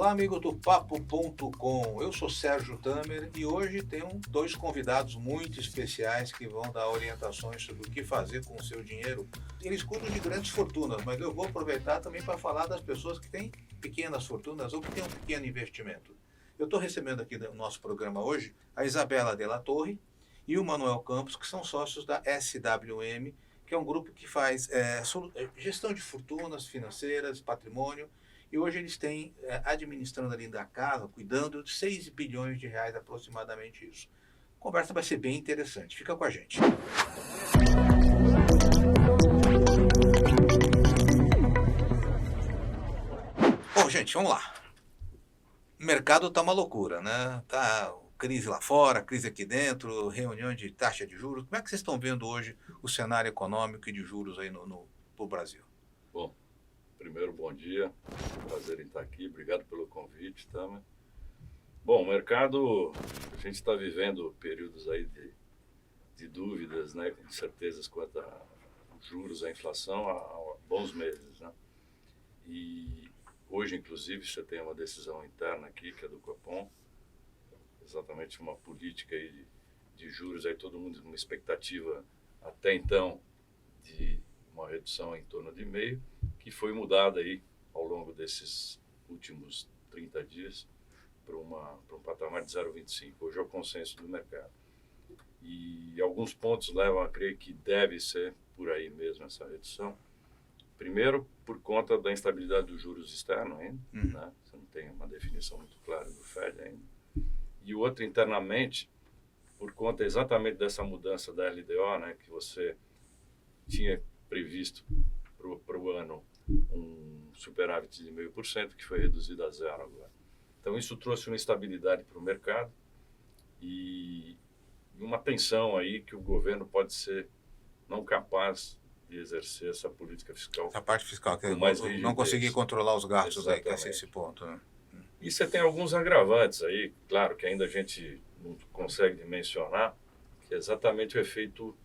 Olá, amigo do Papo.com. Eu sou Sérgio Tamer e hoje tenho dois convidados muito especiais que vão dar orientações sobre o que fazer com o seu dinheiro. Eles cuidam de grandes fortunas, mas eu vou aproveitar também para falar das pessoas que têm pequenas fortunas ou que têm um pequeno investimento. Eu estou recebendo aqui no nosso programa hoje a Isabela de la Torre e o Manuel Campos, que são sócios da SWM, que é um grupo que faz gestão de fortunas financeiras, patrimônio. E hoje eles têm, administrando ali da casa, cuidando de 6 bilhões de reais aproximadamente isso. A conversa vai ser bem interessante. Fica com a gente. Bom, gente, vamos lá. O mercado está uma loucura, né? Tá crise lá fora, crise aqui dentro, reunião de taxa de juros. Como é que vocês estão vendo hoje o cenário econômico e de juros aí no Brasil? Bom, primeiro, bom dia. Prazer em estar aqui. Obrigado pelo convite, Tamer. Bom, o mercado, a gente está vivendo períodos aí de dúvidas, né, de incertezas quanto a juros, a inflação há bons meses, né? E hoje, inclusive, você tem uma decisão interna aqui, que é do Copom, exatamente uma política aí de juros, aí todo mundo com uma expectativa até então de uma redução em torno de 0,5%, que foi mudada aí ao longo desses últimos 30 dias para um patamar de 0,25%. Hoje é o consenso do mercado. E alguns pontos levam a crer que deve ser por aí mesmo essa redução. Primeiro, por conta da instabilidade dos juros externos ainda, né? Você não tem uma definição muito clara do Fed ainda. E o outro, internamente, por conta exatamente dessa mudança da LDO, né, que você tinha previsto para o ano um superávit de 0,5%, que foi reduzido a 0 agora. Então, isso trouxe uma estabilidade para o mercado e uma tensão aí que o governo pode ser não capaz de exercer essa política fiscal. A parte fiscal, que não conseguir controlar os gastos aí, que é esse ponto, né? E você tem alguns agravantes aí, claro, que ainda a gente não consegue mencionar, que é exatamente o efeito,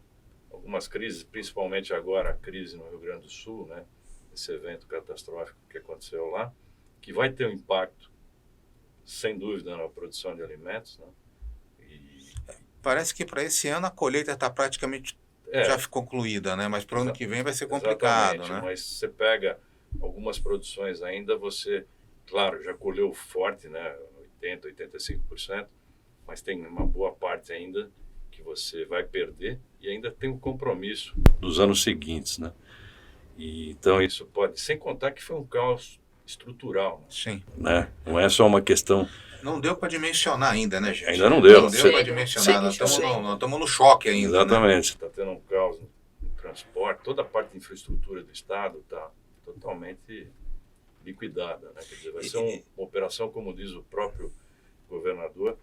algumas crises, principalmente agora a crise no Rio Grande do Sul, né? Esse evento catastrófico que aconteceu lá, que vai ter um impacto, sem dúvida, na produção de alimentos, né? Parece que para esse ano a colheita está praticamente já concluída, né? Mas para o ano que vem vai ser complicado, né? Mas você pega algumas produções ainda, você, claro, já colheu forte, né? 80%, 85%, mas tem uma boa parte ainda que você vai perder e ainda tem o compromisso dos anos seguintes, né? E, então isso pode, sem contar que foi um caos estrutural, né? Sim. Né? Não é só uma questão... Não deu para dimensionar ainda, né, gente? Ainda não deu. Não deu para dimensionar, nós estamos no choque ainda. Exatamente. Está tendo um caos no transporte, toda a parte de infraestrutura do Estado está totalmente liquidada, né? Quer dizer, vai ser uma operação, como diz o próprio governador,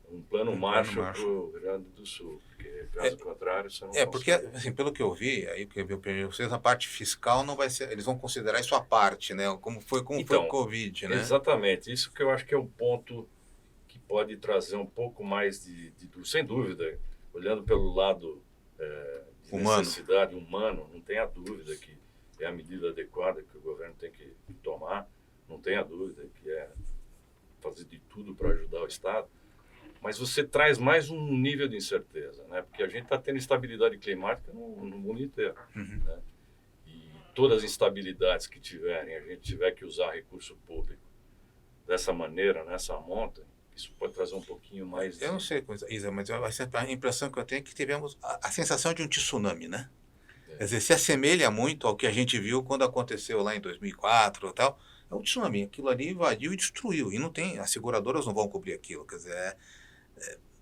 um plano Marshall para o Rio Grande do Sul, porque caso contrário você não consegue. Porque, assim, pelo que eu vi, aí que eu vi vocês, a parte fiscal não vai ser, eles vão considerar isso a parte, né? Como foi o Covid, né? Exatamente, isso que eu acho que é um ponto que pode trazer um pouco mais sem dúvida, olhando pelo lado de necessidade humano, não tenha dúvida que é a medida adequada que o governo tem que tomar, não tenha dúvida que é fazer de tudo para ajudar o Estado, mas você traz mais um nível de incerteza, né? Porque a gente está tendo instabilidade climática no mundo inteiro, né? E todas as instabilidades que tiverem, a gente tiver que usar recurso público dessa maneira, nessa monta, isso pode trazer um pouquinho mais... Eu não sei, Isa, mas a impressão que eu tenho é que tivemos a sensação de um tsunami, né? Quer dizer, se assemelha muito ao que a gente viu quando aconteceu lá em 2004 e tal. É um tsunami, aquilo ali invadiu e destruiu. E não tem, as seguradoras não vão cobrir aquilo. Quer dizer,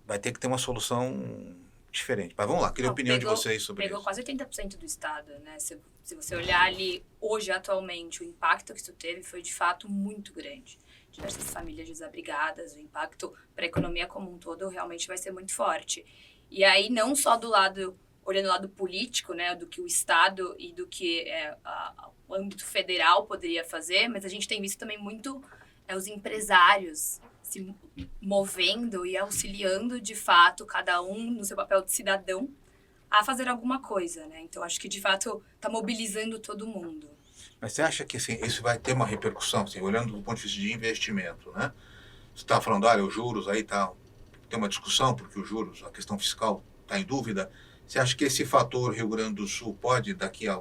vai ter que ter uma solução diferente. Mas vamos lá, queria a opinião de vocês sobre isso. Pegou quase 80% do Estado, né? Se você olhar ali, hoje, atualmente, o impacto que isso teve foi, de fato, muito grande. Diversas famílias desabrigadas, o impacto para a economia como um todo realmente vai ser muito forte. E aí, não só olhando o lado político, né, do que o Estado e do que o âmbito federal poderia fazer, mas a gente tem visto também muito os empresários se movendo e auxiliando, de fato, cada um no seu papel de cidadão, a fazer alguma coisa, né? Então, acho que, de fato, está mobilizando todo mundo. Mas você acha que assim, isso vai ter uma repercussão, assim, olhando do ponto de vista de investimento, né? Você está falando, olha, os juros aí tem uma discussão, porque os juros, a questão fiscal está em dúvida. Você acha que esse fator Rio Grande do Sul pode, daqui a,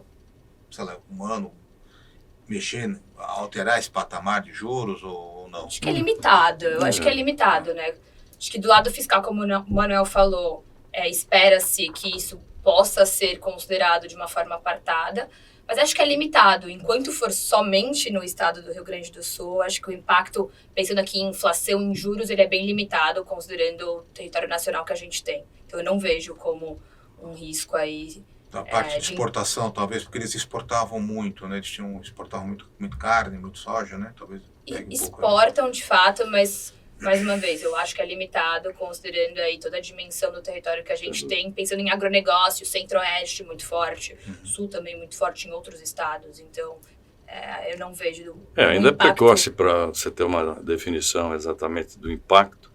sei lá, um ano, mexer, alterar esse patamar de juros ou não? Acho que é limitado, eu acho que é limitado, né? Acho que do lado fiscal, como o Manuel falou, espera-se que isso possa ser considerado de uma forma apartada, mas acho que é limitado. Enquanto for somente no estado do Rio Grande do Sul, acho que o impacto, pensando aqui em inflação, em juros, ele é bem limitado, considerando o território nacional que a gente tem. Então, eu não vejo como um risco aí. Da parte de exportação, talvez, porque eles exportavam muito, né? Eles exportavam muito carne, muito soja, né? Talvez exportam, de fato, mas, mais uma vez, eu acho que é limitado, considerando aí toda a dimensão do território que a gente tem, pensando em agronegócio, centro-oeste muito forte, sul também muito forte em outros estados. Então, eu não vejo ainda é precoce para você ter uma definição exatamente do impacto,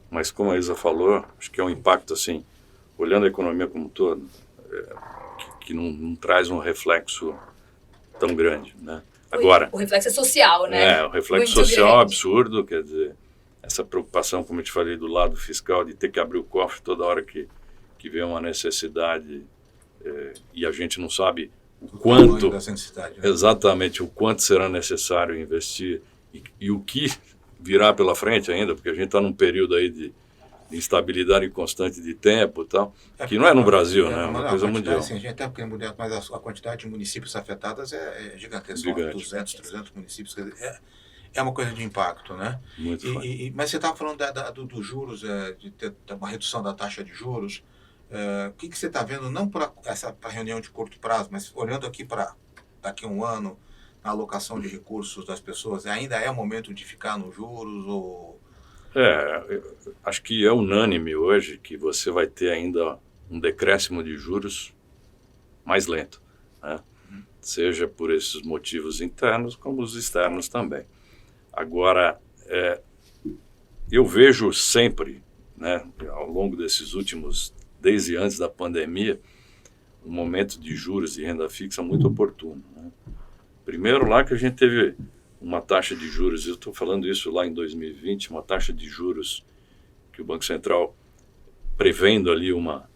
mas como a Isa falou, acho que é um impacto, assim, olhando a economia como um todo, que não traz um reflexo tão grande, né? Agora, o reflexo é social, né? O reflexo social é absurdo, quer dizer, essa preocupação, como eu te falei, do lado fiscal, de ter que abrir o cofre toda hora que vem uma necessidade, e a gente não sabe o quanto, né? Exatamente, o quanto será necessário investir e o que virá pela frente ainda, porque a gente está num período aí de instabilidade constante de tempo e tal, que não é no Brasil, né? É uma coisa mundial. Sim, a gente até porque é mundial, mas a quantidade de municípios afetados é gigantesca. 200, 300 municípios. É uma coisa de impacto, né? Muito mas você estava falando dos juros, de ter uma redução da taxa de juros. O que você está vendo, não para essa reunião de curto prazo, mas olhando aqui para daqui a um ano, na alocação de recursos das pessoas, ainda é o momento de ficar nos juros ou... acho que é unânime hoje que você vai ter ainda um decréscimo de juros mais lento, né? Seja por esses motivos internos como os externos também. Agora, eu vejo sempre, né, ao longo desses últimos, desde antes da pandemia, um momento de juros e renda fixa muito oportuno, né? Primeiro lá que a gente teve uma taxa de juros, eu estou falando isso lá em 2020, uma taxa de juros que o Banco Central, prevendo ali uma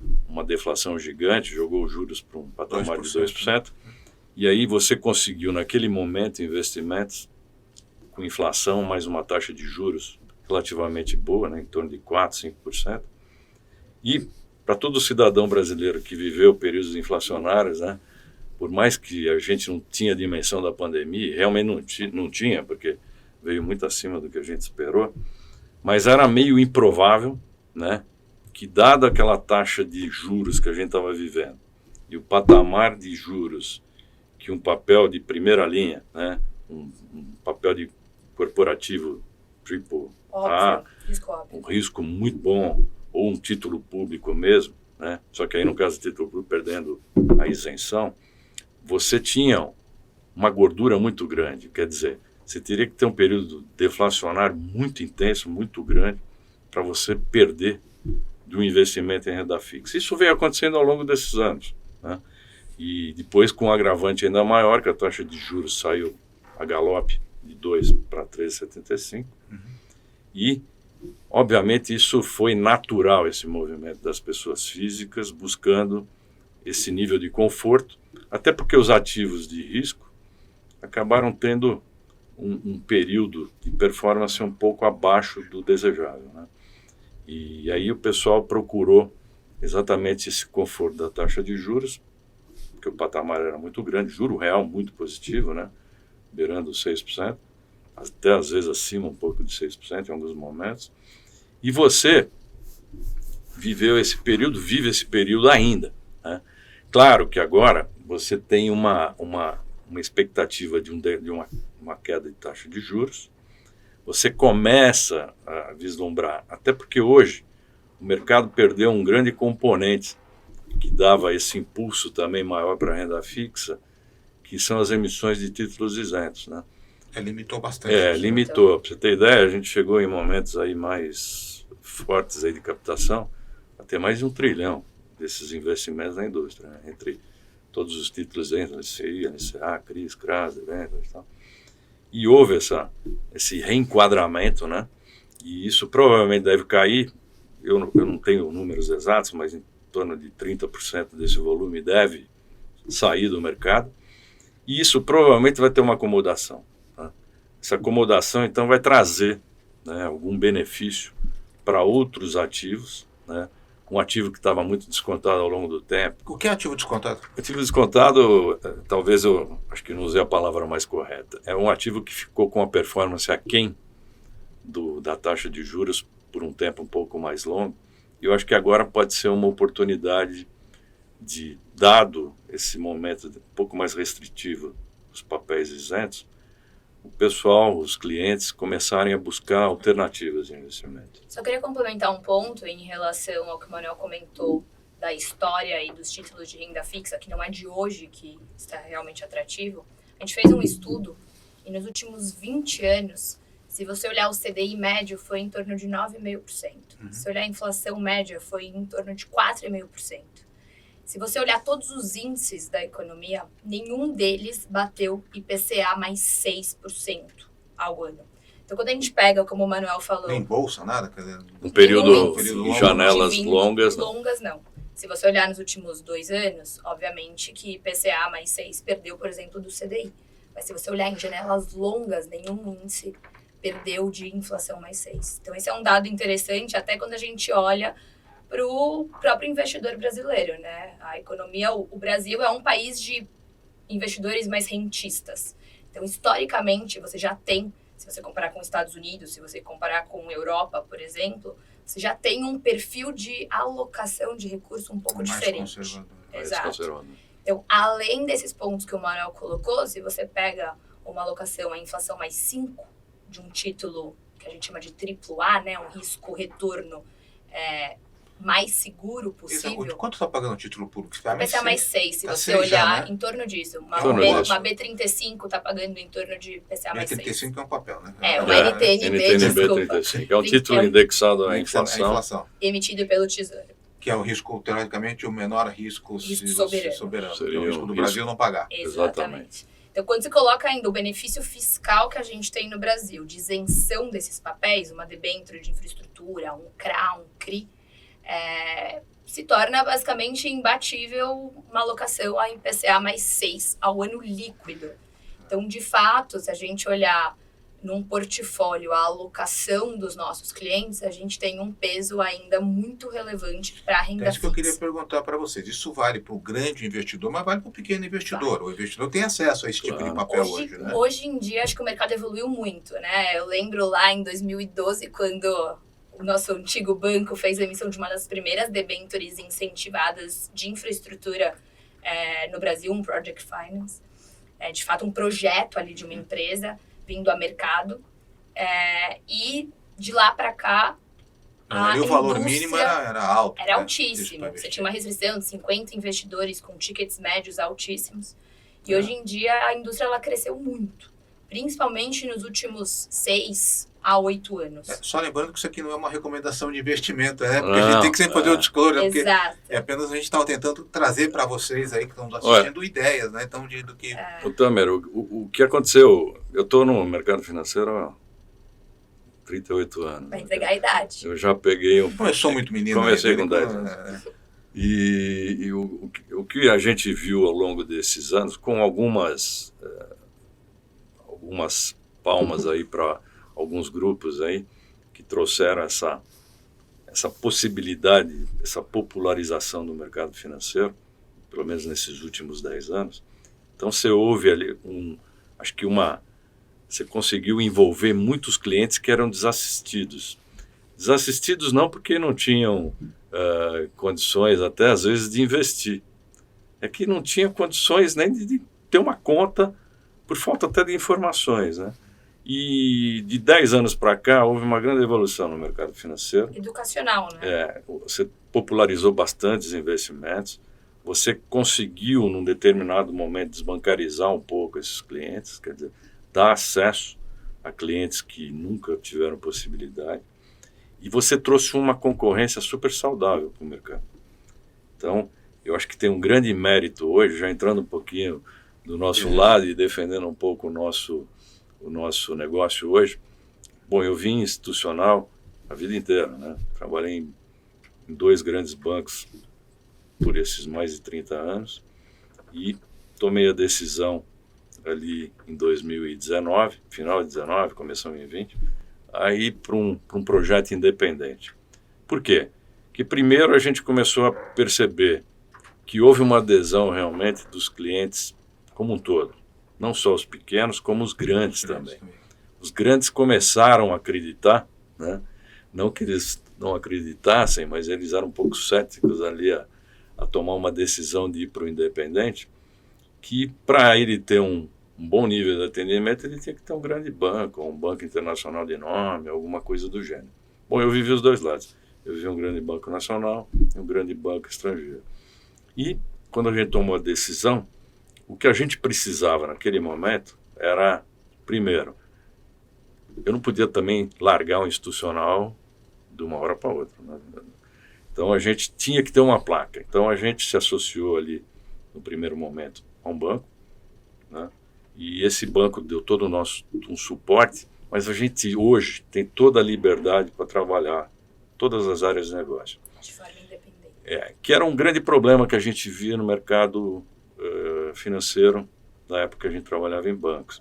deflação gigante, jogou os juros para um patamar de 2%, e aí você conseguiu naquele momento investimentos com inflação mais uma taxa de juros relativamente boa, né, em torno de 4%, 5%, e para todo cidadão brasileiro que viveu períodos inflacionários, né, por mais que a gente não tinha dimensão da pandemia, realmente não tinha, porque veio muito acima do que a gente esperou, mas era meio improvável, né, que dada aquela taxa de juros que a gente estava vivendo e o patamar de juros que um papel de primeira linha, né, um papel de corporativo triple A, um risco muito bom, ou um título público mesmo, né, só que aí no caso do título público perdendo a isenção, você tinha uma gordura muito grande, quer dizer, você teria que ter um período deflacionário muito intenso, muito grande, para você perder do investimento em renda fixa. Isso veio acontecendo ao longo desses anos, né? E depois com um agravante ainda maior, que a taxa de juros saiu a galope de 2 para 3,75. E, obviamente, isso foi natural, esse movimento das pessoas físicas buscando esse nível de conforto, até porque os ativos de risco acabaram tendo um período de performance um pouco abaixo do desejável, né? E aí o pessoal procurou exatamente esse conforto da taxa de juros, porque o patamar era muito grande, juro real muito positivo, né, beirando 6%, até às vezes acima um pouco de 6% em alguns momentos. E você vive esse período ainda, né? Claro que agora você tem uma expectativa de uma queda de taxa de juros. Você começa a vislumbrar, até porque hoje o mercado perdeu um grande componente que dava esse impulso também maior para a renda fixa, que são as emissões de títulos isentos, né? Limitou bastante. Limitou. Para você ter ideia, a gente chegou em momentos aí mais fortes aí de captação, a ter mais de 1 trilhão desses investimentos na indústria, né? Entre todos os títulos aí, LCI, LCA, CRIs, CRAS, debêntures e tal. E houve esse reenquadramento, né? E isso provavelmente deve cair, eu não tenho números exatos, mas em torno de 30% desse volume deve sair do mercado, e isso provavelmente vai ter uma acomodação. Tá? Essa acomodação, então, vai trazer, né, algum benefício para outros ativos, né? Um ativo que estava muito descontado ao longo do tempo. O que é ativo descontado? Ativo descontado, talvez eu acho que não usei a palavra mais correta. É um ativo que ficou com a performance aquém da taxa de juros por um tempo um pouco mais longo. E eu acho que agora pode ser uma oportunidade de, dado esse momento um pouco mais restritivo dos papéis isentos, o pessoal, os clientes, começarem a buscar alternativas de investimento. Só queria complementar um ponto em relação ao que o Manuel comentou da história e dos títulos de renda fixa, que não é de hoje que está realmente atrativo. A gente fez um estudo e nos últimos 20 anos, se você olhar o CDI médio, foi em torno de 9,5%. Se olhar a inflação média, foi em torno de 4,5%. Se você olhar todos os índices da economia, nenhum deles bateu IPCA mais 6% ao ano. Então, quando a gente pega, como o Manuel falou... Nem bolsa, nada? Um período longo, janelas de 20, longas, não. Longas, não. Se você olhar nos últimos 2 anos, obviamente que IPCA mais 6 perdeu, por exemplo, do CDI. Mas se você olhar em janelas longas, nenhum índice perdeu de inflação mais 6. Então, esse é um dado interessante, até quando a gente olha para o próprio investidor brasileiro, né? A economia, o Brasil é um país de investidores mais rentistas. Então, historicamente, você já tem, se você comparar com os Estados Unidos, se você comparar com a Europa, por exemplo, você já tem um perfil de alocação de recursos um pouco diferente. Exato. Então, além desses pontos que o Manuel colocou, se você pega uma alocação à inflação mais 5 de um título que a gente chama de AAA, né? Um risco-retorno mais seguro possível. Exato. Quanto está pagando o título público? IPCA mais 6, se tá você 6 olhar já, né? em torno disso. Uma B35 está pagando em torno de IPCA mais 6. B35 é um papel, né? O NTNB, desculpa. 35, é um título indexado à inflação. Emitido pelo Tesouro. Que é o risco, teoricamente, o menor risco soberano. Seria o risco do risco. Brasil não pagar. Exatamente. Então, quando você coloca ainda o benefício fiscal que a gente tem no Brasil, de isenção desses papéis, uma debênture de infraestrutura, um CRA, um CRI, se torna basicamente imbatível uma alocação a IPCA mais 6 ao ano líquido. Então, de fato, se a gente olhar num portfólio a alocação dos nossos clientes, a gente tem um peso ainda muito relevante para a renda fixa. É isso que eu queria perguntar para vocês. Isso vale para o grande investidor, mas vale para o pequeno investidor. O investidor tem acesso a esse tipo de papel hoje, né? Hoje em dia, acho que o mercado evoluiu muito, né? Eu lembro lá em 2012, quando o nosso antigo banco fez a emissão de uma das primeiras debêntures incentivadas de infraestrutura no Brasil, um Project Finance. De fato, um projeto ali de uma empresa vindo a mercado, e de lá para cá o valor mínimo era alto. Era altíssimo. Você tinha uma restrição de 50 investidores com tickets médios altíssimos. E hoje em dia a indústria ela cresceu muito, principalmente nos últimos 6 a 8 anos. Só lembrando que isso aqui não é uma recomendação de investimento, porque a gente tem que sempre fazer o disclosure, porque apenas a gente estava tentando trazer para vocês aí que estão assistindo ideias, né? Então, do que... O Tamer, o que aconteceu, eu estou no mercado financeiro há 38 anos. Vai entregar a idade. Eu já peguei Começou muito menino. Comecei com 10 anos. E o que a gente viu ao longo desses anos, com algumas palmas aí para alguns grupos aí que trouxeram essa possibilidade, essa popularização do mercado financeiro, pelo menos nesses últimos 10 anos. Então você houve ali você conseguiu envolver muitos clientes que eram desassistidos. Desassistidos não porque não tinham condições até às vezes de investir. É que não tinha condições nem de ter uma conta por falta até de informações, né? E de 10 anos para cá, houve uma grande evolução no mercado financeiro. Educacional, né? Você popularizou bastante os investimentos, você conseguiu, num determinado momento, desbancarizar um pouco esses clientes, quer dizer, dar acesso a clientes que nunca tiveram possibilidade, e você trouxe uma concorrência super saudável para o mercado. Então, eu acho que tem um grande mérito hoje, já entrando um pouquinho do nosso lado e defendendo um pouco o nosso negócio hoje. Bom, eu vim institucional a vida inteira, né? Trabalhei em 2 grandes bancos por esses mais de 30 anos e tomei a decisão ali em 2019, final de 19, começo em 20, aí para um projeto independente. Por quê? Que primeiro a gente começou a perceber que houve uma adesão realmente dos clientes como um todo, não só os pequenos, como os grandes também. Os grandes começaram a acreditar, né? Não que eles não acreditassem, mas eles eram um pouco céticos ali a tomar uma decisão de ir para o independente, que para ele ter um bom nível de atendimento, ele tinha que ter um grande banco, um banco internacional de nome, alguma coisa do gênero. Bom, eu vivi os 2 lados. Eu vivi um grande banco nacional e um grande banco estrangeiro. E quando a gente tomou a decisão, o que a gente precisava naquele momento era, primeiro, eu não podia também largar o institucional de uma hora para outra, né? Então a gente tinha que ter uma placa. Então a gente se associou ali no primeiro momento a um banco, né? E esse banco deu todo o nosso suporte, mas a gente hoje tem toda a liberdade para trabalhar todas as áreas de negócio. De forma independente. Que era um grande problema que a gente via no mercado financeiro na época que a gente trabalhava em bancos.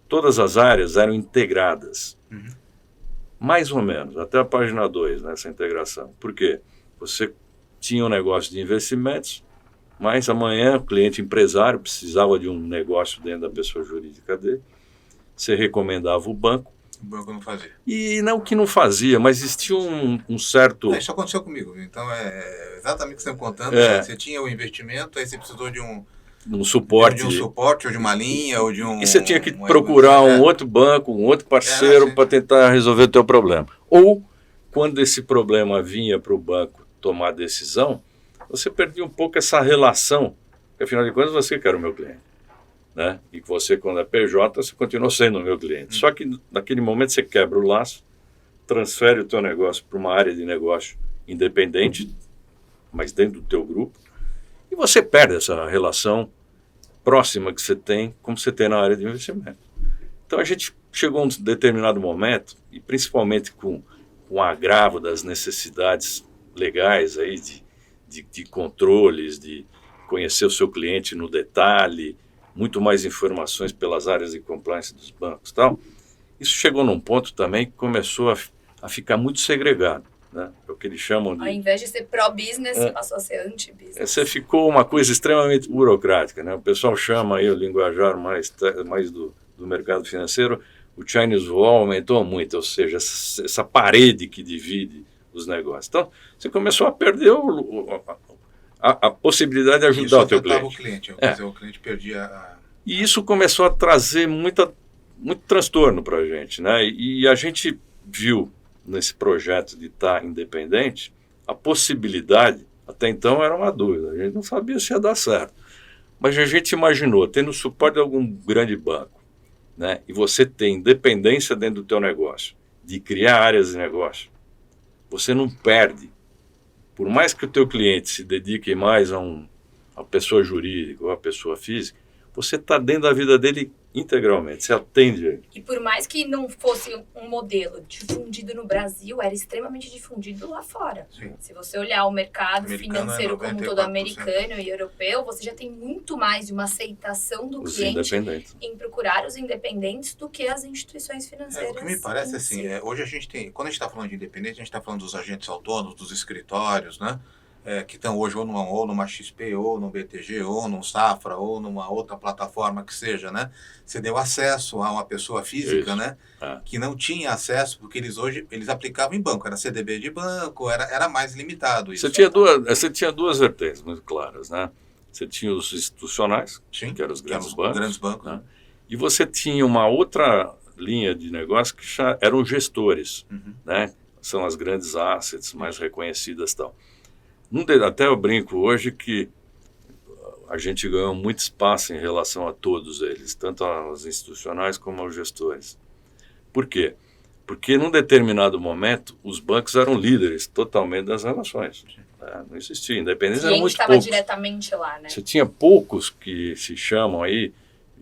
Todas as áreas eram integradas, mais ou menos, até a página 2 nessa integração. Por quê? Você tinha um negócio de investimentos, mas amanhã o cliente empresário precisava de um negócio dentro da pessoa jurídica dele, você recomendava o banco. O banco não fazia. E não que não fazia, mas existia um certo... Isso aconteceu comigo. Então, é exatamente o que você está me contando. Você tinha o investimento, aí você precisou de um suporte. De um suporte, ou de uma linha, ou de um... E você tinha que procurar um outro banco, um outro parceiro para tentar resolver o teu problema. Ou, quando esse problema vinha para o banco tomar a decisão, você perdia um pouco essa relação, porque afinal de contas você que era o meu cliente, né? E você, quando é PJ, você continua sendo o meu cliente. Só que naquele momento você quebra o laço, transfere o teu negócio para uma área de negócio independente, mas dentro do teu grupo, e você perde essa relação próxima que você tem, como você tem na área de investimento. Então a gente chegou a um determinado momento, e principalmente com o agravo das necessidades legais aí de controles, de conhecer o seu cliente no detalhe, muito mais informações pelas áreas de compliance dos bancos e tal. Isso chegou num ponto também que começou a ficar muito segregado, né? É o que eles chamam de... Ao invés de ser pró-business, passou a ser anti-business. Você ficou uma coisa extremamente burocrática, né? O pessoal chama aí o linguajar mais do mercado financeiro, o Chinese Wall aumentou muito, ou seja, essa parede que divide os negócios. Então, você começou a perder a possibilidade de ajudar o teu cliente. O cliente perdia a... E isso começou a trazer muito transtorno para a gente, né? E a gente viu nesse projeto de estar independente a possibilidade, até então era uma dúvida, a gente não sabia se ia dar certo, mas a gente imaginou, tendo suporte de algum grande banco, né? E você tem independência dentro do teu negócio, de criar áreas de negócio, você não perde. Por mais que o teu cliente se dedique mais a pessoa jurídica ou a pessoa física, você está dentro da vida dele integralmente, você atende ele. E por mais que não fosse um modelo difundido no Brasil, era extremamente difundido lá fora. Sim. Se você olhar o mercado financeiro como todo 94%. americano e europeu, você já tem muito mais de uma aceitação do Os cliente independentes. em procurar os independentes do que as instituições financeiras. O que me parece assim, hoje a gente tem, quando a gente está falando de independente, a gente está falando dos agentes autônomos, dos escritórios, né? Que estão hoje ou numa XP, ou no BTG, ou num Safra, ou numa outra plataforma que seja, né? Você deu acesso a uma pessoa física, né? Que não tinha acesso, porque eles aplicavam em banco, era CDB de banco, era mais limitado isso. Você tinha duas vertentes muito claras, né? Você tinha os institucionais, Sim, que eram os grandes bancos, né? E você tinha uma outra linha de negócio que eram gestores, né? São as grandes assets mais reconhecidas e tal. Até eu brinco hoje que a gente ganhou muito espaço em relação a todos eles, tanto aos institucionais como aos gestores. Por quê? Porque num determinado momento os bancos eram líderes totalmente das relações. né? Não existia. Independência O era cliente muito estava poucos. diretamente lá, né? Você tinha poucos que se chamam aí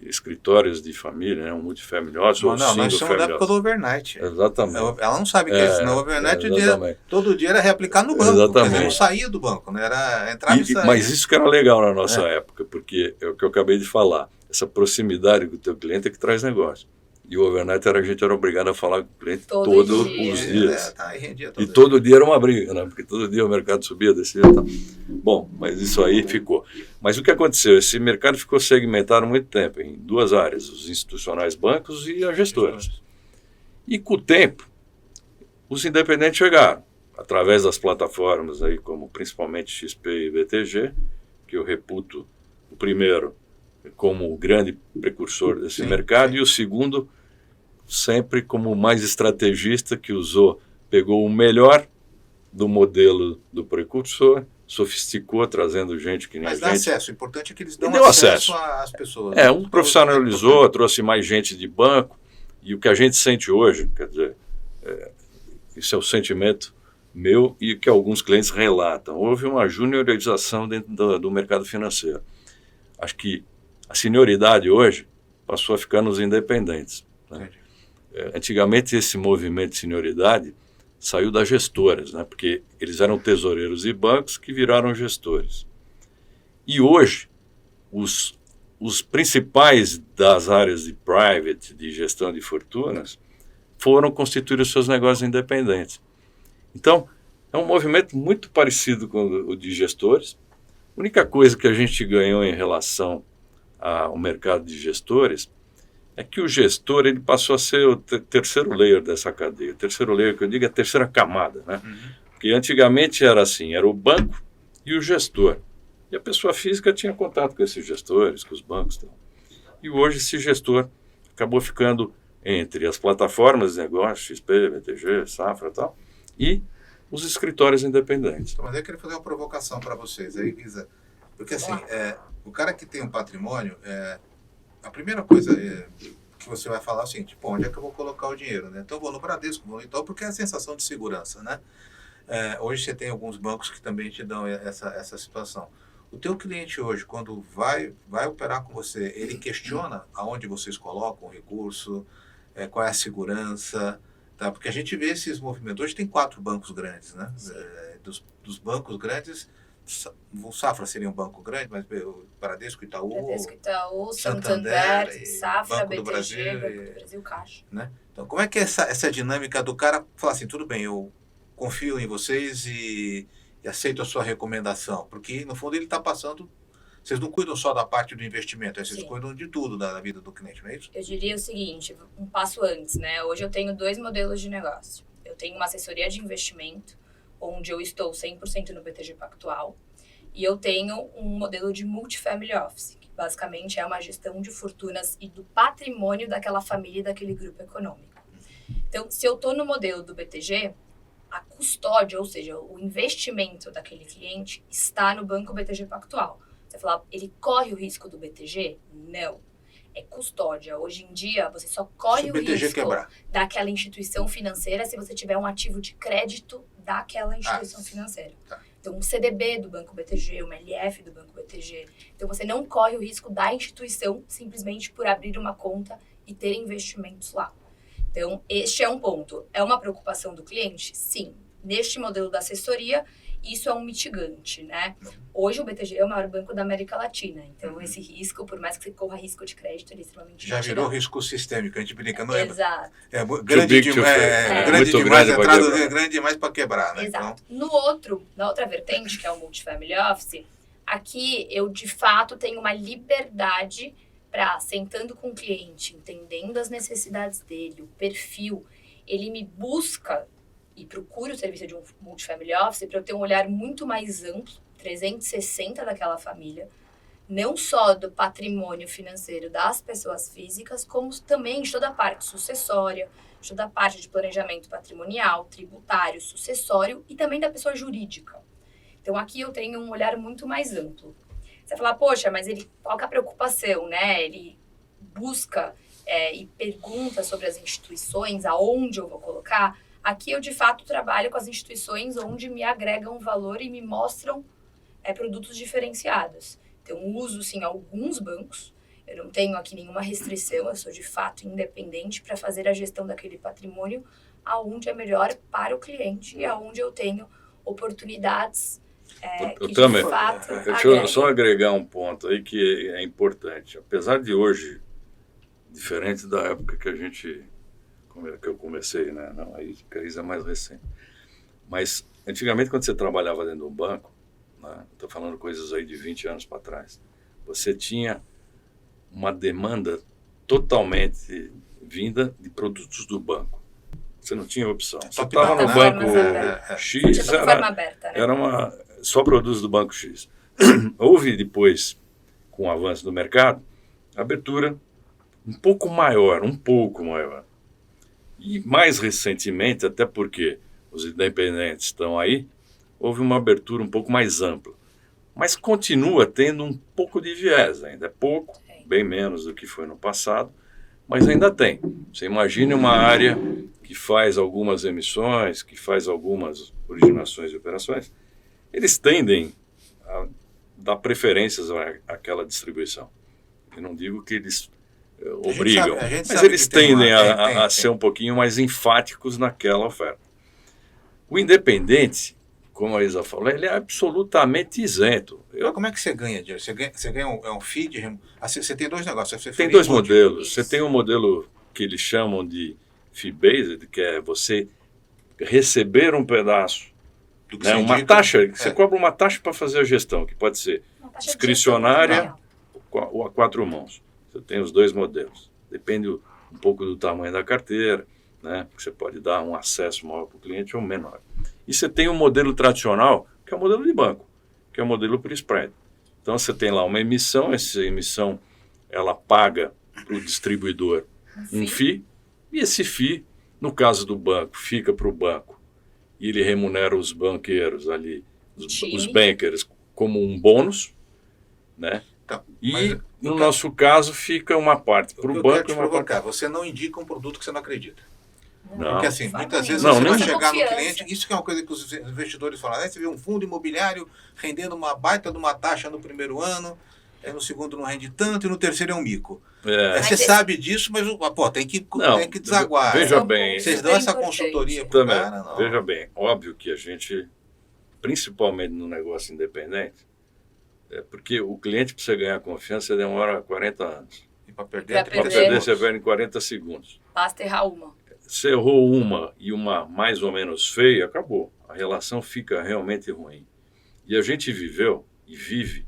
escritórios de família, né? Um multifamily office ou Não, nós single estamos da family época do office. overnight. Exatamente. Ela não sabe o que é isso. No overnight, Exatamente. todo dia era reaplicar no banco. Exatamente. Quer dizer, não saía do banco, né? Era entrar e sair. Mas isso que era legal na nossa época, porque é o que eu acabei de falar. Essa proximidade com o teu cliente é que traz negócio. E o overnight a gente era obrigado a falar com o cliente todos os dias. E todo dia era uma briga, né? Porque todo dia o mercado subia, descia e tal. Bom, mas isso aí ficou. Mas o que aconteceu? Esse mercado ficou segmentado há muito tempo, em duas áreas, os institucionais bancos e as gestoras. E com o tempo, os independentes chegaram, através das plataformas aí, como principalmente XP e BTG, que eu reputo o primeiro como o grande precursor desse mercado, e o segundo sempre como o mais estrategista, que pegou o melhor do modelo do precursor, sofisticou, trazendo gente que nem a gente. Mas dá acesso, o importante é que eles dão acesso às pessoas. Um profissionalizou, trouxe mais gente de banco, e o que a gente sente hoje, quer dizer, isso é o sentimento meu e que alguns clientes relatam. Houve uma juniorização dentro do mercado financeiro. Acho que a senioridade hoje passou a ficar nos independentes, né? Antigamente esse movimento de senioridade saiu das gestoras, né? Porque eles eram tesoureiros e bancos que viraram gestores. E hoje, os principais das áreas de private, de gestão de fortunas, foram constituir os seus negócios independentes. Então, é um movimento muito parecido com o de gestores. A única coisa que a gente ganhou em relação ao mercado de gestores é que o gestor ele passou a ser o terceiro layer dessa cadeia. O terceiro layer, que eu digo, é a terceira camada, né? Porque antigamente era assim, era o banco e o gestor. E a pessoa física tinha contato com esses gestores, com os bancos e tal. E hoje esse gestor acabou ficando entre as plataformas de negócio, XP, BTG, Safra e tal, e os escritórios independentes. Mas eu queria fazer uma provocação para vocês aí, Lisa. Porque assim, o cara que tem um patrimônio, a primeira coisa que você vai falar é o seguinte, onde é que eu vou colocar o dinheiro, né? Então eu vou no Bradesco, vou no Itaú, porque é a sensação de segurança, né? Hoje você tem alguns bancos que também te dão essa situação. O teu cliente hoje, quando vai operar com você, ele questiona aonde vocês colocam o recurso, qual é a segurança, tá? Porque a gente vê esses movimentos. Hoje tem 4 bancos grandes, né? Dos bancos grandes, o Safra seria um banco grande, mas o Bradesco, Itaú, Santander, Safra, Banco BTG, do Brasil, Banco do Brasil, Caixa. Né? Então, como é que é essa dinâmica do cara falar assim, tudo bem, eu confio em vocês e aceito a sua recomendação? Porque, no fundo, ele está passando... Vocês não cuidam só da parte do investimento, vocês cuidam de tudo da vida do cliente, não é isso? Eu diria o seguinte, um passo antes, né? Hoje eu tenho 2 modelos de negócio. Eu tenho uma assessoria de investimento, onde eu estou 100% no BTG Pactual, e eu tenho um modelo de multifamily office, que basicamente é uma gestão de fortunas e do patrimônio daquela família e daquele grupo econômico. Então, se eu estou no modelo do BTG, a custódia, ou seja, o investimento daquele cliente está no Banco BTG Pactual. Você fala, ele corre o risco do BTG? Não. É custódia. Hoje em dia, você só corre o risco daquela instituição financeira se você tiver um ativo de crédito daquela instituição financeira. Tá. Então, um CDB do Banco BTG, uma LF do Banco BTG. Então, você não corre o risco da instituição simplesmente por abrir uma conta e ter investimentos lá. Então, este é um ponto. É uma preocupação do cliente? Sim. Neste modelo da assessoria, isso é um mitigante, né? Hoje o BTG é o maior banco da América Latina, então esse risco, por mais que você corra risco de crédito, ele é extremamente já mitigado. virou risco sistêmico, a gente brinca, não é? Exato. Grande demais para quebrar, né? Exato. Então... Na outra vertente, que é o multifamily office, aqui eu de fato tenho uma liberdade para, sentando com o cliente, entendendo as necessidades dele, o perfil, ele me busca e procura o serviço de um multifamily office para eu ter um olhar muito mais amplo, 360 daquela família, não só do patrimônio financeiro das pessoas físicas, como também de toda a parte sucessória, de toda a parte de planejamento patrimonial, tributário, sucessório e também da pessoa jurídica. Então aqui eu tenho um olhar muito mais amplo. Você vai falar, poxa, mas qual que é a preocupação, né? Ele busca e pergunta sobre as instituições, aonde eu vou colocar. Aqui eu, de fato, trabalho com as instituições onde me agregam valor e me mostram produtos diferenciados. Então, uso, sim, alguns bancos. Eu não tenho aqui nenhuma restrição, eu sou, de fato, independente para fazer a gestão daquele patrimônio aonde é melhor para o cliente e aonde eu tenho oportunidades que, de fato, deixa eu só agregar um ponto aí que é importante. Apesar de hoje, diferente da época que eu comecei, né? Não, aí a Cris é mais recente. Mas, antigamente, quando você trabalhava dentro do banco, né? Estou falando coisas aí de 20 anos para trás, você tinha uma demanda totalmente vinda de produtos do banco. Você não tinha opção. Você estava no banco X, era só produtos do banco X. Houve depois, com o avanço do mercado, abertura um pouco maior. E mais recentemente, até porque os independentes estão aí, houve uma abertura um pouco mais ampla. Mas continua tendo um pouco de viés, ainda é pouco, bem menos do que foi no passado, mas ainda tem. Você imagine uma área que faz algumas emissões, que faz algumas originações e operações, eles tendem a dar preferências àquela distribuição. Eu não digo que eles obrigam, mas eles tendem a ser um pouquinho mais enfáticos naquela oferta. O independente, como a Isa falou, ele é absolutamente isento. Mas como é que você ganha dinheiro? Você ganha um feed? Você tem dois negócios. Tem dois modelos. Você tem um modelo que eles chamam de fee-based, que é você receber um pedaço, né, uma taxa, você cobra uma taxa para fazer a gestão, que pode ser discricionária ou a 4 mãos. Você tem os dois modelos. Depende um pouco do tamanho da carteira, né? Você pode dar um acesso maior para o cliente ou menor. E você tem um modelo tradicional, que é o modelo de banco, que é o modelo por spread. Então você tem lá uma emissão, essa emissão ela paga para o distribuidor um FII, e esse FII, no caso do banco, fica para o banco e ele remunera os banqueiros ali, os bankers, como um bônus, né? Então, e no nosso caso fica uma parte para o banco e uma parte... Você não indica um produto que você não acredita. Não. Porque assim, muitas vezes você vai chegar no cliente, isso que é uma coisa que os investidores falam, né? Você vê um fundo imobiliário rendendo uma baita de uma taxa no primeiro ano, no segundo não rende tanto e no terceiro é um mico. Você sabe disso, mas tem que desaguar. Veja bem. Vocês dão essa consultoria para o cara? Não. Veja bem, óbvio que a gente, principalmente no negócio independente, porque o cliente, para você ganhar confiança, demora 40 anos. E para perder, você vai em 40 segundos. Basta errar uma. Você errou uma e uma mais ou menos feia, acabou. A relação fica realmente ruim. E a gente viveu e vive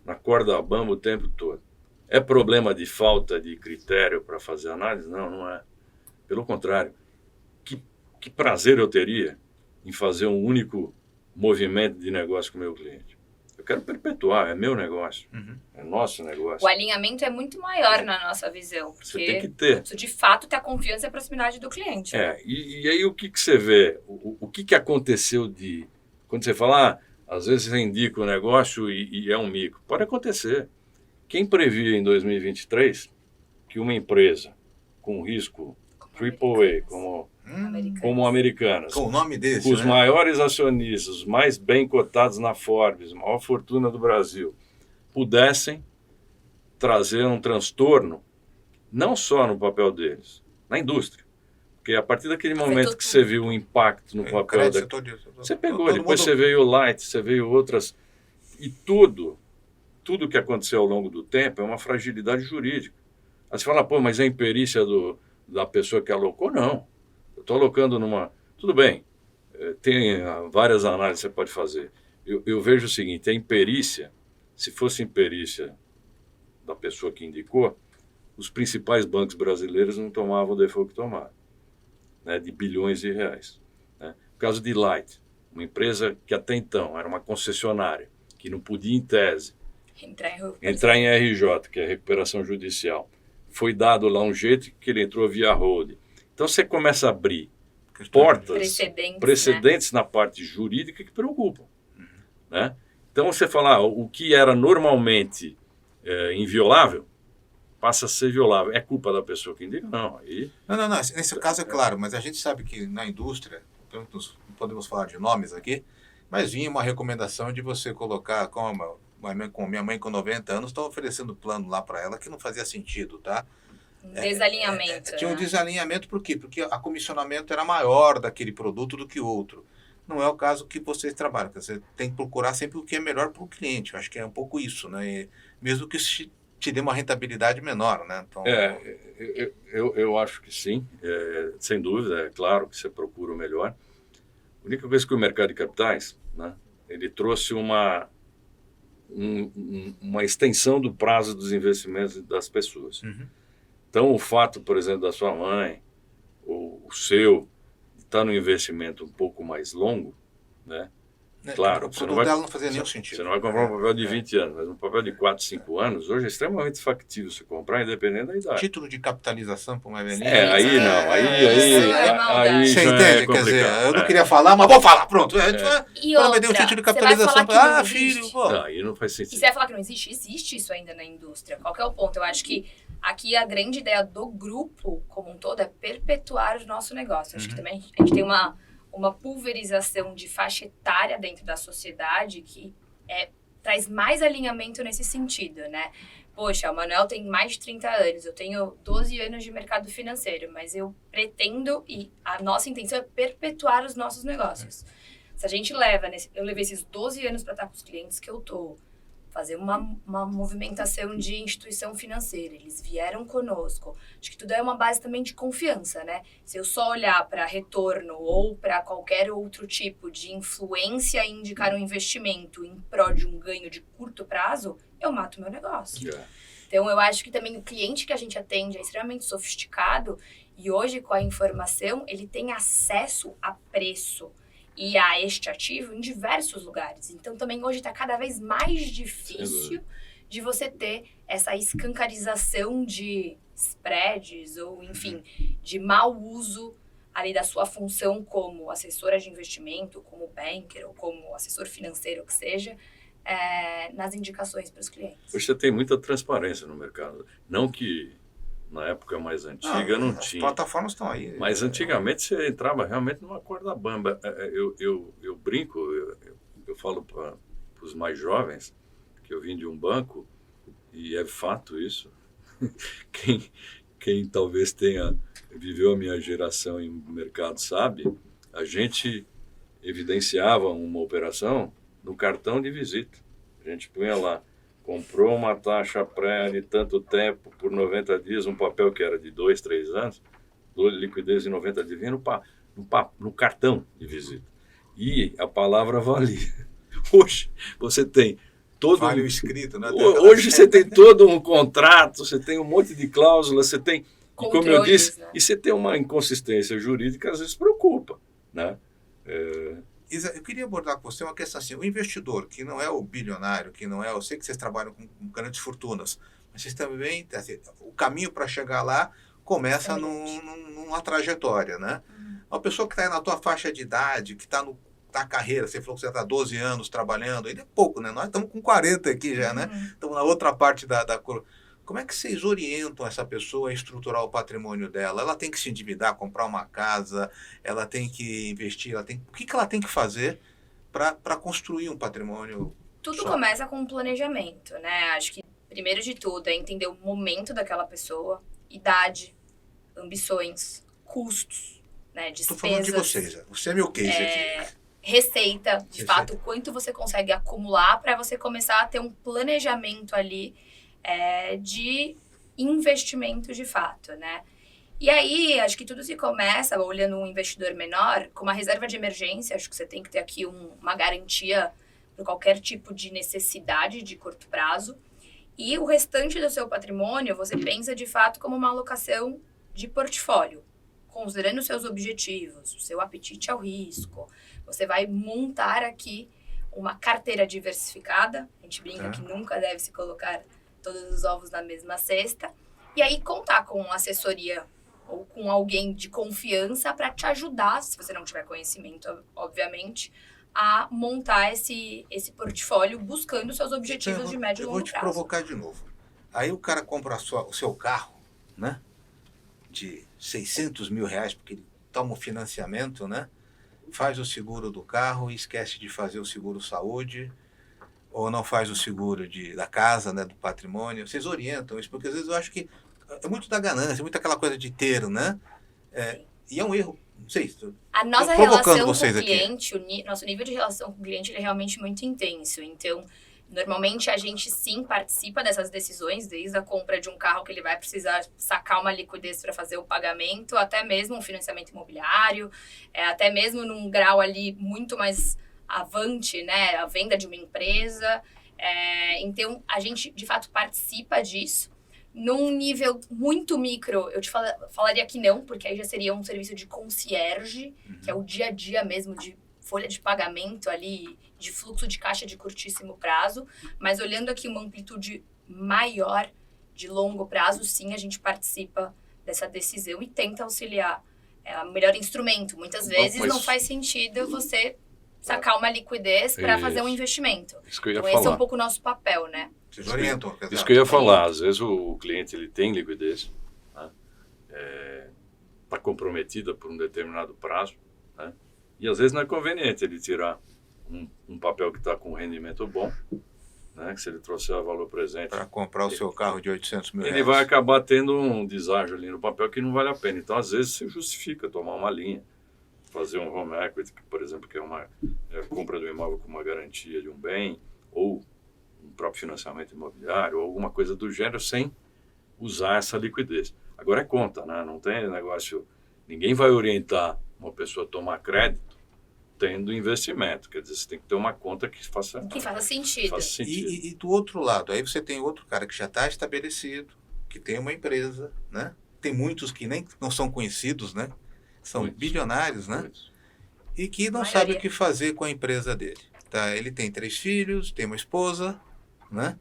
na corda bamba o tempo todo. É problema de falta de critério para fazer análise? Não, não é. Pelo contrário. Que prazer eu teria em fazer um único movimento de negócio com o meu cliente. Eu quero perpetuar, é meu negócio, é nosso negócio. O alinhamento é muito maior na nossa visão, porque você tem que ter. Isso de fato ter a confiança e a proximidade do cliente. E aí o que você vê? O que aconteceu quando você fala, às vezes você indica o negócio e é um mico. Pode acontecer. Quem previa em 2023 que uma empresa com risco AAA, como Americanas, com o nome desse, com os maiores acionistas, mais bem cotados na Forbes, maior fortuna do Brasil, pudessem trazer um transtorno, não só no papel deles, na indústria. Porque a partir daquele momento que você viu o impacto no papel você pegou, depois você veio o Light, você veio outras, e tudo que aconteceu ao longo do tempo é uma fragilidade jurídica. Aí você fala, mas é a imperícia da pessoa que alocou? Não. Eu estou alocando Tudo bem, tem várias análises que você pode fazer. Eu vejo o seguinte, a imperícia, se fosse imperícia da pessoa que indicou, os principais bancos brasileiros não tomavam o default que tomaram, né, de bilhões de reais. Né? No caso de Light, uma empresa que até então era uma concessionária, que não podia, em tese, entrar em RJ, que é recuperação judicial. Foi dado lá um jeito que ele entrou via hold. Então você começa a abrir portas, precedentes na parte jurídica que preocupam. Né? Então você fala, o que era normalmente inviolável, passa a ser violável. É culpa da pessoa que indica? Não, aí... Não. Nesse caso é claro, mas a gente sabe que na indústria, não podemos falar de nomes aqui, mas vinha uma recomendação de você colocar, como minha mãe com 90 anos, estava oferecendo plano lá para ela que não fazia sentido, tá? Desalinhamento. Tinha um né? desalinhamento, por quê? Porque a comissionamento era maior daquele produto do que o outro. Não é o caso que vocês trabalham. Você tem que procurar sempre o que é melhor para o cliente. Eu acho que é um pouco isso, né? E mesmo que te dê uma rentabilidade menor, né? Então, Eu acho que sim, sem dúvida, é claro que você procura o melhor. A única coisa que o mercado de capitais, né, ele trouxe uma extensão do prazo dos investimentos das pessoas. Uhum. Então, o fato, por exemplo, da sua mãe, ou o seu, estar no investimento um pouco mais longo, né? Claro, o produto dela não fazia nenhum sentido. Você não vai comprar um papel de 20 anos, mas um papel de 4, 5 anos, hoje é extremamente factível você comprar, independente da idade. Título de capitalização para uma velhinha. Aí não, aí você já entende? é Quer dizer, complicado. eu não queria falar, mas vou falar, pronto. E Ela outra, me deu um título de você vai capitalização. falar que não Filho, existe? pô. Não, aí não faz E sentido. você vai falar que não existe? Existe isso ainda na indústria. Qual que é o ponto? Eu acho que aqui a grande ideia do grupo como um todo é perpetuar o nosso negócio. Acho que também a gente tem uma pulverização de faixa etária dentro da sociedade que traz mais alinhamento nesse sentido, né? Poxa, o Manuel tem mais de 30 anos, eu tenho 12 anos de mercado financeiro, mas eu pretendo e a nossa intenção é perpetuar os nossos negócios. Se a gente eu levei esses 12 anos para estar com os clientes que eu tô, fazer uma movimentação de instituição financeira. Eles vieram conosco. Acho que tudo é uma base também de confiança, né? Se eu só olhar para retorno ou para qualquer outro tipo de influência e indicar um investimento em prol de um ganho de curto prazo, eu mato meu negócio. Então, eu acho que também o cliente que a gente atende é extremamente sofisticado e hoje, com a informação, ele tem acesso a preço e a este ativo em diversos lugares. Então, também hoje está cada vez mais difícil de você ter essa escancarização de spreads ou, enfim, de mau uso ali da sua função como assessora de investimento, como banker ou como assessor financeiro que seja, nas indicações para os clientes. Hoje você tem muita transparência no mercado. Não que na época mais antiga não tinha. As plataformas estão aí. Mas antigamente você entrava realmente numa corda bamba. Eu brinco, eu falo para os mais jovens que eu vim de um banco, e é fato isso. Quem talvez viveu a minha geração em mercado sabe, a gente evidenciava uma operação no cartão de visita. A gente punha lá, comprou uma taxa pré de tanto tempo, por 90 dias, um papel que era de 2, 3 anos, liquidez em 90 dias, vinha no cartão de visita. E a palavra valia. Hoje você tem todo vale o escrito, né? Hoje você tem todo um contrato, você tem um monte de cláusulas, você tem, e como eu disse, né? E você tem uma inconsistência jurídica, às vezes preocupa, né? Isa, eu queria abordar com você uma questão assim, o investidor, que não é o bilionário, que não é, eu sei que vocês trabalham com grandes fortunas, mas vocês também, assim, o caminho para chegar lá começa numa trajetória, né? Uma pessoa que está na tua faixa de idade, que está na carreira, você falou que você está 12 anos trabalhando, ainda é pouco, né? Nós estamos com 40 aqui já, né? Estamos na outra parte da cor. Como é que vocês orientam essa pessoa a estruturar o patrimônio dela? Ela tem que se endividar, comprar uma casa, ela tem que investir, o que ela tem que fazer para construir um patrimônio? Tudo começa com um planejamento, né? Acho que, primeiro de tudo, é entender o momento daquela pessoa, idade, ambições, custos, né? Despesas. Estou falando de vocês, você é meu case aqui. Receita, de fato, quanto você consegue acumular para você começar a ter um planejamento ali de investimento de fato, né? E aí, acho que tudo se começa, olhando um investidor menor, com uma reserva de emergência. Acho que você tem que ter aqui uma garantia para qualquer tipo de necessidade de curto prazo. E o restante do seu patrimônio, você pensa de fato como uma alocação de portfólio, considerando os seus objetivos, o seu apetite ao risco. Você vai montar aqui uma carteira diversificada. A gente brinca que nunca deve se colocar todos os ovos na mesma cesta, e aí contar com assessoria ou com alguém de confiança para te ajudar, se você não tiver conhecimento, obviamente, a montar esse portfólio buscando seus objetivos de médio e longo prazo. Eu vou te provocar de novo. Aí o cara compra o seu carro, né? De 600 mil reais, porque ele toma o financiamento, né? Faz o seguro do carro e esquece de fazer o seguro saúde, ou não faz o seguro da casa, né? Do patrimônio. Vocês orientam isso, porque às vezes eu acho que é muito da ganância, muito aquela coisa de ter, né? E é um erro, não sei. A nossa provocando relação com vocês o aqui. cliente, nosso nível de relação com o cliente ele é realmente muito intenso. Então, normalmente a gente sim participa dessas decisões, desde a compra de um carro que ele vai precisar sacar uma liquidez para fazer o pagamento, até mesmo um financiamento imobiliário, até mesmo num grau ali muito mais avante, né, a venda de uma empresa. Então, a gente de fato participa disso. Num nível muito micro, eu te falaria que não, porque aí já seria um serviço de concierge, que é o dia a dia mesmo de folha de pagamento ali, de fluxo de caixa de curtíssimo prazo. Mas olhando aqui uma amplitude maior, de longo prazo, sim, a gente participa dessa decisão e tenta auxiliar. É o melhor instrumento. Muitas vezes não faz sentido você sacar uma liquidez para fazer um investimento. Isso que eu ia então, falar. esse é um pouco o nosso papel, né? Vocês orientam. Isso que eu ia falar. Às vezes o cliente ele tem liquidez, né? Está comprometida por um determinado prazo, né? E às vezes não é conveniente ele tirar um papel que está com rendimento bom, né? Que se ele trouxer o valor presente... Para comprar o seu carro de 800 mil reais. Ele vai acabar tendo um deságio ali no papel que não vale a pena. Então, às vezes, se justifica tomar uma linha, fazer um home equity, por exemplo, que é uma compra do imóvel com uma garantia de um bem, ou um próprio financiamento imobiliário, ou alguma coisa do gênero, sem usar essa liquidez. Agora é conta, né? Não tem negócio... Ninguém vai orientar uma pessoa a tomar crédito tendo investimento. Quer dizer, você tem que ter uma conta que faça sentido. E do outro lado, aí você tem outro cara que já está estabelecido, que tem uma empresa, né? Tem muitos que nem não são conhecidos, né? São bilionários, né? E que não sabe o que fazer com a empresa dele. Tá? Ele tem 3 filhos, tem uma esposa, né?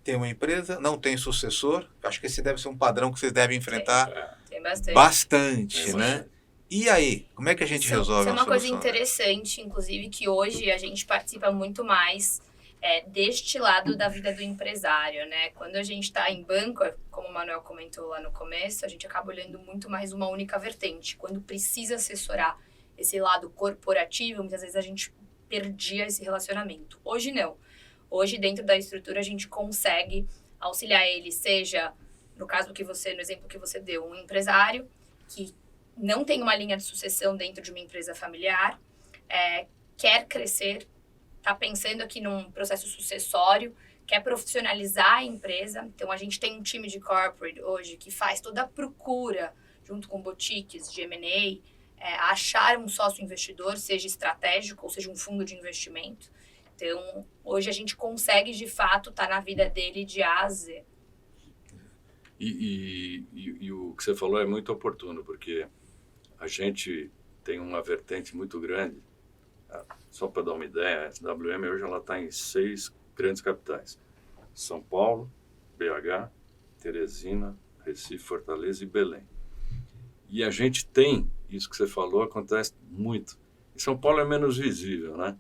Tem uma empresa, não tem sucessor. Acho que esse deve ser um padrão que vocês devem enfrentar tem bastante, né? E aí, como é que a gente resolve isso é uma coisa solução, interessante, inclusive, que hoje a gente participa muito mais deste lado da vida do empresário, né? Quando a gente está em banco, como o Manuel comentou lá no começo, a gente acaba olhando muito mais uma única vertente. Quando precisa assessorar esse lado corporativo, muitas vezes a gente perdia esse relacionamento. Hoje não. Hoje, dentro da estrutura, a gente consegue auxiliar ele, seja, no exemplo que você deu, um empresário que não tem uma linha de sucessão dentro de uma empresa familiar, quer crescer, está pensando aqui num processo sucessório, quer profissionalizar a empresa. Então, a gente tem um time de corporate hoje que faz toda a procura, junto com boutiques de M&A, achar um sócio investidor, seja estratégico ou seja um fundo de investimento. Então, hoje a gente consegue, de fato, estar na vida dele de A a Z. E o que você falou é muito oportuno, porque a gente tem uma vertente muito grande. Só para dar uma ideia, a SWM hoje ela está em 6 grandes capitais. São Paulo, BH, Teresina, Recife, Fortaleza e Belém. E a gente tem, isso que você falou, acontece muito. Em São Paulo é menos visível, né?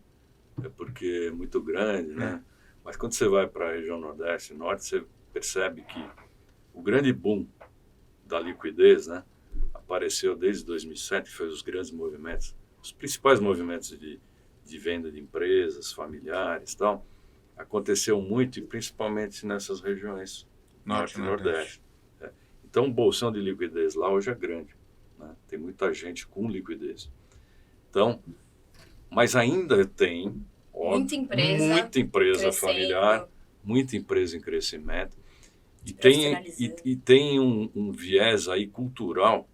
É porque é muito grande, né? Mas quando você vai para a região Nordeste e Norte, você percebe que o grande boom da liquidez, né? Apareceu desde 2007, que foi os grandes movimentos, os principais movimentos de venda de empresas, familiares e tal, aconteceu muito, e principalmente nessas regiões Norte e Nordeste. Então, o bolsão de liquidez lá hoje é grande, né? Tem muita gente com liquidez. Então, mas ainda tem muita empresa familiar, muita empresa em crescimento, e tem um viés aí cultural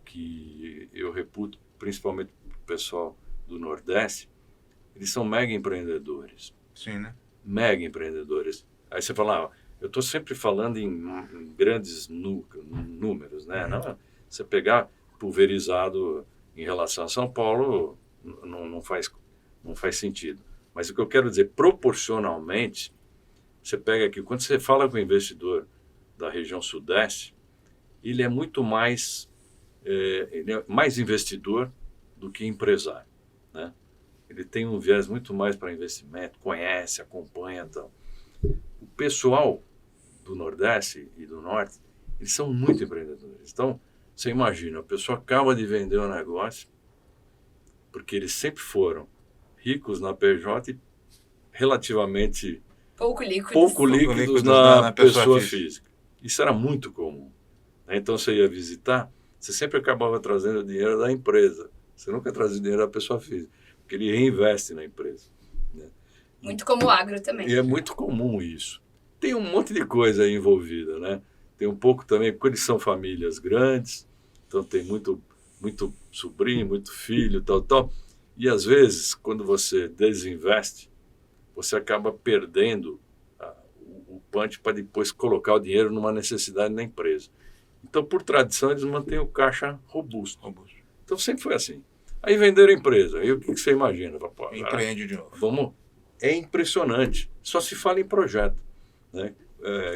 que eu reputo, principalmente para o pessoal do Nordeste. Eles são mega empreendedores. Sim, né? Mega empreendedores. Aí você fala, eu estou sempre falando em grandes números, né? Não, você pegar pulverizado em relação a São Paulo, não faz sentido. Mas o que eu quero dizer, proporcionalmente, você pega aqui, quando você fala com o investidor da região Sudeste, ele é muito mais, investidor do que empresário, né? Ele tem um viés muito mais para investimento, conhece, acompanha e tal. O pessoal do Nordeste e do Norte, eles são muito empreendedores. Então, você imagina, a pessoa acaba de vender um negócio, porque eles sempre foram ricos na PJ e relativamente Pouco líquidos. pouco líquidos líquidos na pessoa pessoa física. Isso era muito comum. Então, você ia visitar, você sempre acabava trazendo dinheiro da empresa. Você nunca trazia dinheiro da pessoa física, porque ele reinveste na empresa. Né? Muito como o agro também. E é muito comum isso. Tem um monte de coisa aí envolvida, né? Tem um pouco também, porque eles são famílias grandes, então tem muito sobrinho, muito filho, tal. E às vezes, quando você desinveste, você acaba perdendo o punch para depois colocar o dinheiro numa necessidade na empresa. Então, por tradição, eles mantêm o caixa robusto. Então, sempre foi assim. Aí venderam a empresa. Aí o que você imagina? Pô, Empreende de novo. É impressionante. Só se fala em projeto. Né?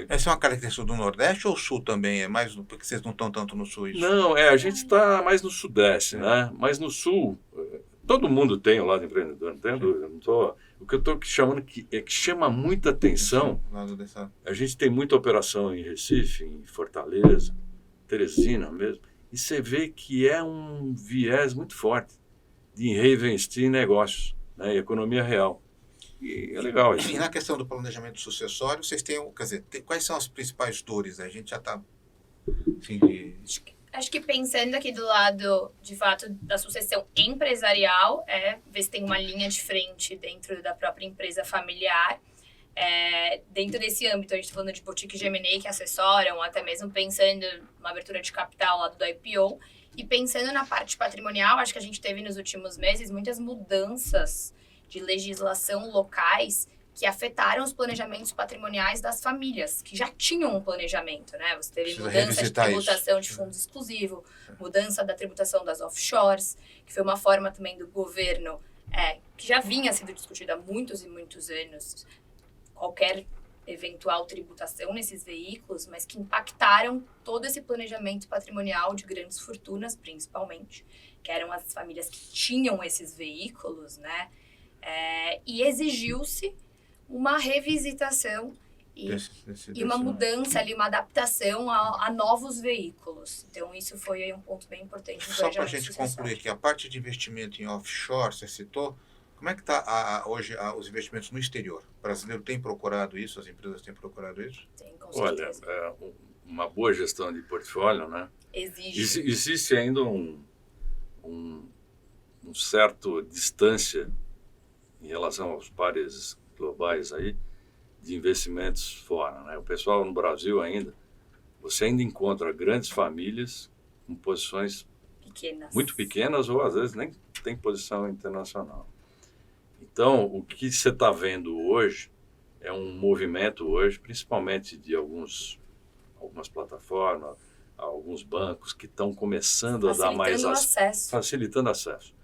Essa é uma característica do Nordeste ou Sul também? É mais porque vocês não estão tanto no Sul? Isso? Não, a gente está mais no Sudeste, né? Mas no Sul, todo mundo tem o lado empreendedor, não tenho dúvida. O que eu estou chamando que chama muita atenção, a gente tem muita operação em Recife, em Fortaleza, Teresina mesmo, e você vê que é um viés muito forte de reinvestir em negócios, né? Em economia real. E é legal isso. E na questão do planejamento sucessório, vocês têm, quer dizer, quais são as principais dores? A gente já está... Acho que pensando aqui do lado, de fato, da sucessão empresarial, ver se tem uma linha de frente dentro da própria empresa familiar. Dentro desse âmbito, a gente está falando de boutique de M&A que assessoram, até mesmo pensando numa abertura de capital lá do IPO. E pensando na parte patrimonial, acho que a gente teve nos últimos meses muitas mudanças de legislação locais que afetaram os planejamentos patrimoniais das famílias, que já tinham um planejamento, né? Você teve mudança de tributação de fundo exclusivo, mudança da tributação das offshores, que foi uma forma também do governo, que já vinha sendo discutida há muitos e muitos anos, qualquer eventual tributação nesses veículos, mas que impactaram todo esse planejamento patrimonial de grandes fortunas, principalmente, que eram as famílias que tinham esses veículos, né? E exigiu-se uma revisitação e uma mudança ali, uma adaptação a novos veículos. Então, isso foi aí um ponto bem importante. Só para a gente concluir aqui, a parte de investimento em offshore, você citou, como é que está hoje os investimentos no exterior? O brasileiro tem procurado isso? As empresas têm procurado isso? Tem, com certeza. Olha, uma boa gestão de portfólio, né? Existe ainda um certo distância em relação aos pares globais aí, de investimentos fora, né? O pessoal no Brasil ainda, você ainda encontra grandes famílias com posições muito pequenas ou às vezes nem tem posição internacional. Então, o que você está vendo hoje é um movimento hoje, principalmente de algumas plataformas, alguns bancos que estão começando a dar mais acesso. Facilitando acesso.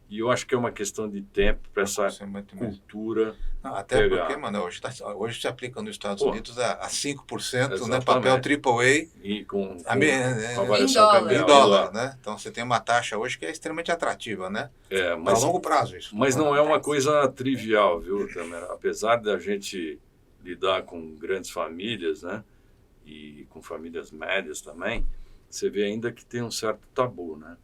E eu acho que é uma questão de tempo para essa cultura. Não, até porque, mano, hoje se aplica nos Estados Unidos a 5%, né, papel AAA e com variação cambial. Em dólar, né? Então você tem uma taxa hoje que é extremamente atrativa, né? Mas, a longo prazo isso. Mas não é uma coisa trivial, viu, Tamara? Apesar da gente lidar com grandes famílias, né, e com famílias médias também, você vê ainda que tem um certo tabu, né?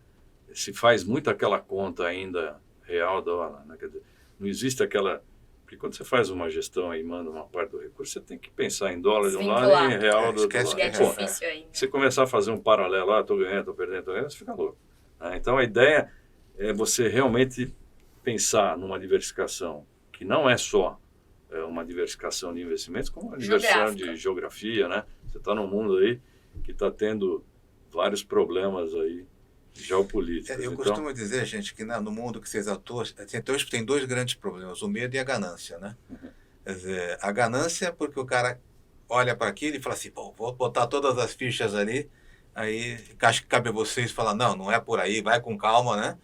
Se faz muito aquela conta ainda real dólar, né? Quer dizer, não existe aquela... Porque quando você faz uma gestão e manda uma parte do recurso, você tem que pensar em dólar de um lado e em real do outro lado. É difícil ainda. Você começar a fazer um paralelo, estou ganhando, estou perdendo, você fica louco. Né? Então a ideia é você realmente pensar numa diversificação que não é só uma diversificação de investimentos, como uma diversificação de geografia, né? Você está num mundo aí que está tendo vários problemas aí geopolíticos. Eu costumo dizer, gente, que no mundo que vocês atuam, tem dois grandes problemas, o medo e a ganância, né? Quer dizer, a ganância é porque o cara olha para aquilo e fala assim, pô, vou botar todas as fichas ali, aí acho que cabe a vocês falar, não é por aí, vai com calma, né?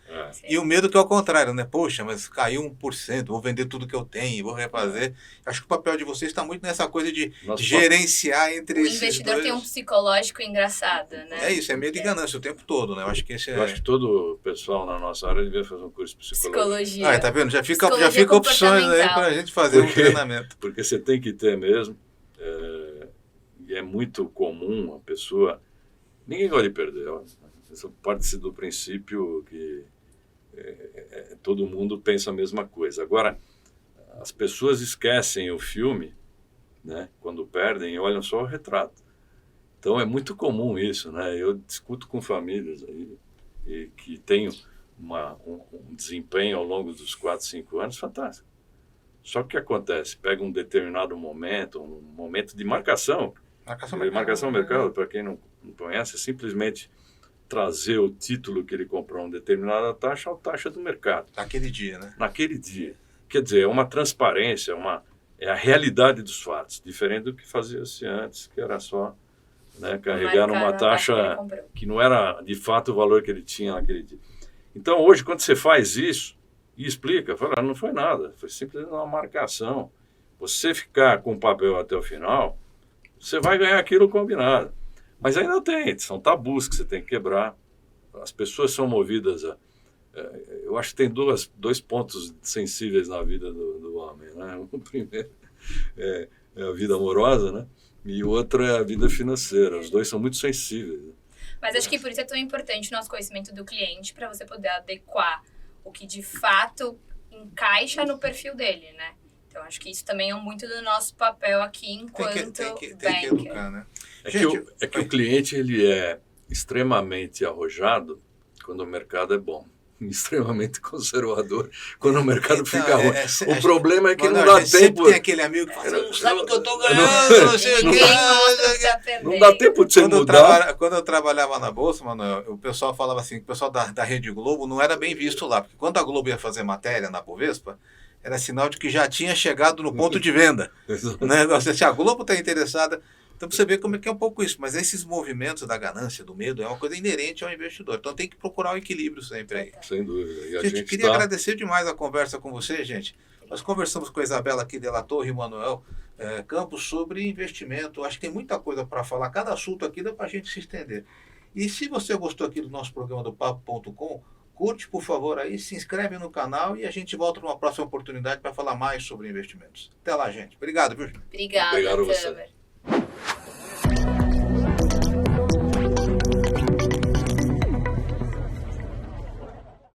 E o medo que é o contrário, né? Poxa, mas caiu 1%, vou vender tudo que eu tenho, vou refazer. Acho que o papel de vocês está muito nessa coisa de gerenciar entre esses dois. O investidor tem um psicológico engraçado, né? É isso, é medo e ganância o tempo todo, né? Eu acho que acho que todo o pessoal na nossa área devia fazer um curso de psicologia. Tá vendo? Já fica opções aí para a gente fazer um treinamento. Porque você tem que ter mesmo. e é muito comum a pessoa... Ninguém gosta de perder. Isso parte do princípio que todo mundo pensa a mesma coisa. Agora, as pessoas esquecem o filme, né, quando perdem, e olham só o retrato. Então é muito comum isso, né? Eu discuto com famílias aí, que têm um desempenho ao longo dos 4, 5 anos fantástico. Só que o que acontece? Pega um determinado momento, um momento de marcação. Marcação mercado, para quem não conhece, é simplesmente trazer o título que ele comprou a uma determinada taxa à taxa do mercado. Naquele dia, né? Naquele dia. Quer dizer, é uma transparência, é a realidade dos fatos, diferente do que fazia-se antes, que era só, né, carregar uma taxa que não era de fato o valor que ele tinha naquele dia. Então, hoje, quando você faz isso e explica, fala, não foi nada, foi simplesmente uma marcação. Você ficar com o papel até o final, você vai ganhar aquilo combinado. Mas ainda são tabus que você tem que quebrar. As pessoas são movidas a... eu acho que tem dois pontos sensíveis na vida do homem, né? O primeiro é a vida amorosa, né? E o outro é a vida financeira. Os dois são muito sensíveis. Mas acho que por isso é tão importante o nosso conhecimento do cliente, para você poder adequar o que de fato encaixa no perfil dele, né? Então, acho que isso também é muito do nosso papel aqui enquanto tem que banker. educar, né? É que o cliente ele é extremamente arrojado quando o mercado é bom. Extremamente conservador quando o mercado fica ruim. O problema é que não dá tempo. Tem aquele amigo que fala, não sabe o que eu tô ganhando, não sei o que. Não dá tempo de você mudar. Quando eu trabalhava na Bolsa, Manuel, o pessoal falava assim, que o pessoal da Rede Globo não era bem visto lá, porque quando a Globo ia fazer matéria na Bovespa, era sinal de que já tinha chegado no ponto de venda. Né? Assim, a Globo está interessada. Então, para você ver como é que é um pouco isso. Mas esses movimentos da ganância, do medo, é uma coisa inerente ao investidor. Então, tem que procurar o equilíbrio sempre aí. Sem dúvida. E gente, queria agradecer demais a conversa com você, gente. Nós conversamos com a Isabela aqui de La Torre e Manuel Campos sobre investimento. Acho que tem muita coisa para falar. Cada assunto aqui dá para a gente se estender. E se você gostou aqui do nosso programa do Papo.com, curte, por favor, aí, se inscreve no canal e a gente volta numa próxima oportunidade para falar mais sobre investimentos. Até lá, gente. Obrigado, viu? Obrigada, Obrigado a você. Tamer.